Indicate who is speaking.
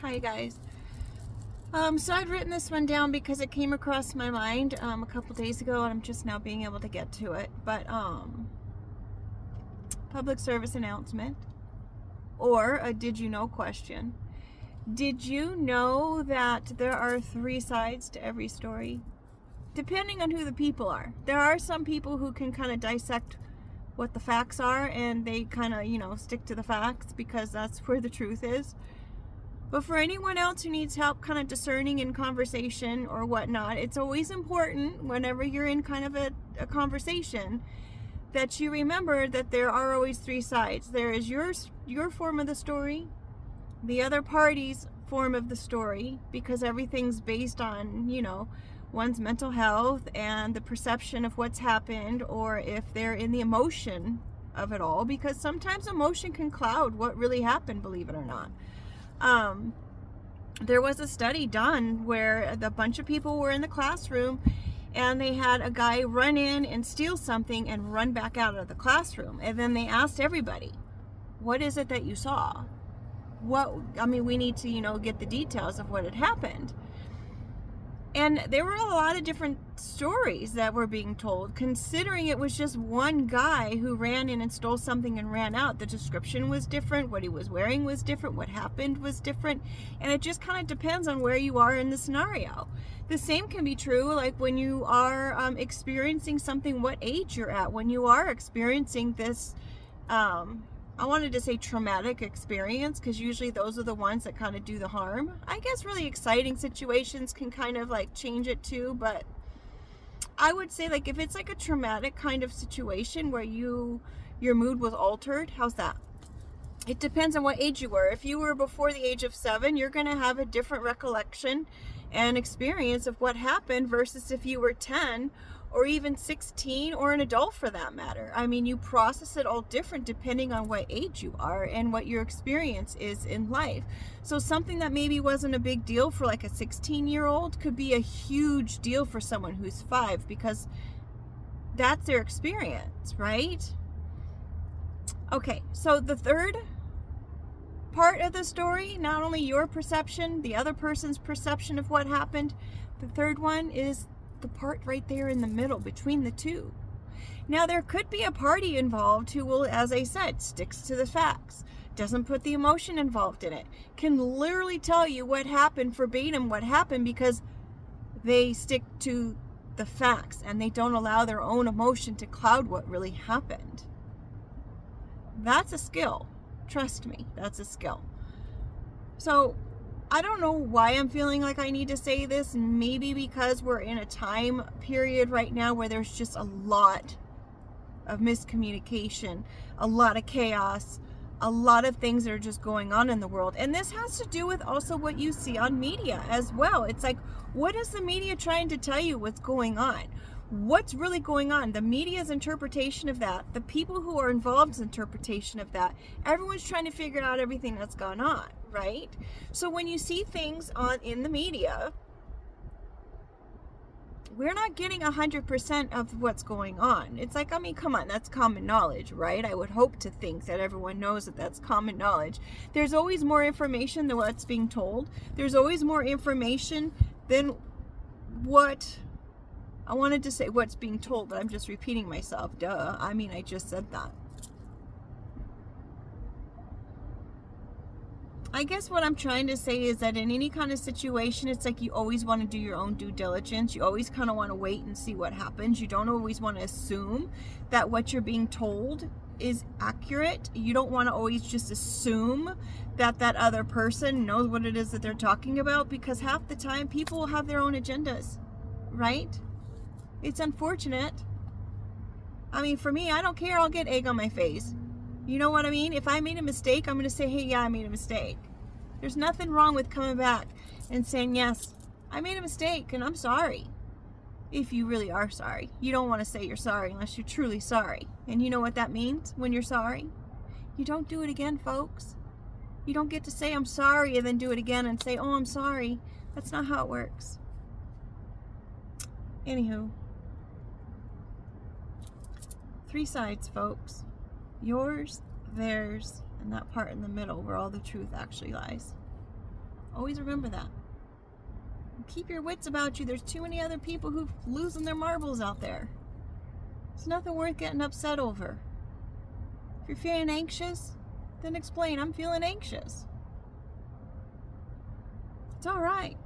Speaker 1: Hi guys. So I'd written this one down because it came across my mind a couple days ago, and I'm just now being able to get to it. But public service announcement, or a did you know question. Did you know that there are 3 sides to every story? Depending on who the people are. There are some people who can kind of dissect what the facts are, and they kind of, stick to the facts because that's where the truth is. But for anyone else who needs help kind of discerning in conversation or whatnot, it's always important whenever you're in kind of a conversation that you remember that there are always 3 sides. There is your form of the story, the other party's form of the story, because everything's based on, one's mental health and the perception of what's happened, or if they're in the emotion of it all, because sometimes emotion can cloud what really happened, believe it or not. There was a study done where a bunch of people were in the classroom and they had a guy run in and steal something and run back out of the classroom. And then they asked everybody, what is it that you saw? We need to, get the details of what had happened. And there were a lot of different stories that were being told, considering it was just one guy who ran in and stole something and ran out. The description was different, what he was wearing was different, what happened was different, and it just kind of depends on where you are in the scenario. The same can be true like when you are experiencing something, what age you're at, when you are experiencing this I wanted to say traumatic experience, because usually those are the ones that kind of do the harm. I guess really exciting situations can kind of like change it too, but I would say like if it's like a traumatic kind of situation where your mood was altered, how's that? It depends on what age you were. If you were before the age of 7, you're going to have a different recollection and experience of what happened versus if you were 10 or even 16 or an adult for that matter. You process it all different depending on what age you are and what your experience is in life. So something that maybe wasn't a big deal for like a 16-year-old could be a huge deal for someone who's 5, because that's their experience, right? Okay, so the third part of the story, not only your perception, the other person's perception of what happened, the third one is the part right there in the middle between the two. Now, there could be a party involved who will, as I said, sticks to the facts, doesn't put the emotion involved in it, can literally tell you what happened verbatim, what happened, because they stick to the facts and they don't allow their own emotion to cloud what really happened. That's a skill. Trust me, that's a skill. So I don't know why I'm feeling like I need to say this. Maybe because we're in a time period right now where there's just a lot of miscommunication, a lot of chaos, a lot of things that are just going on in the world. And this has to do with also what you see on media as well. It's like, what is the media trying to tell you what's going on? What's really going on? The media's interpretation of that, the people who are involved's interpretation of that, everyone's trying to figure out everything that's gone on, right? So when you see things in the media, we're not getting 100% of what's going on. It's like, come on, that's common knowledge, right? I would hope to think that everyone knows that that's common knowledge. There's always more information than what's being told. There's always more information than what I wanted to say what's being told, but I'm just repeating myself. Duh. I just said that. I guess what I'm trying to say is that in any kind of situation, it's like you always want to do your own due diligence. You always kind of want to wait and see what happens. You don't always want to assume that what you're being told is accurate. You don't want to always just assume that other person knows what it is that they're talking about, because half the time people will have their own agendas, right? It's unfortunate. For me, I don't care. I'll get egg on my face. You know what I mean? If I made a mistake, I'm going to say, hey, yeah, I made a mistake. There's nothing wrong with coming back and saying, yes, I made a mistake and I'm sorry. If you really are sorry. You don't want to say you're sorry unless you're truly sorry. And you know what that means when you're sorry? You don't do it again, folks. You don't get to say I'm sorry and then do it again and say, oh, I'm sorry. That's not how it works. Anywho. 3 sides, folks. Yours, theirs, and that part in the middle where all the truth actually lies. Always remember that. Keep your wits about you. There's too many other people who've losing their marbles out there. It's nothing worth getting upset over. If you're feeling anxious, then explain, I'm feeling anxious. It's all right.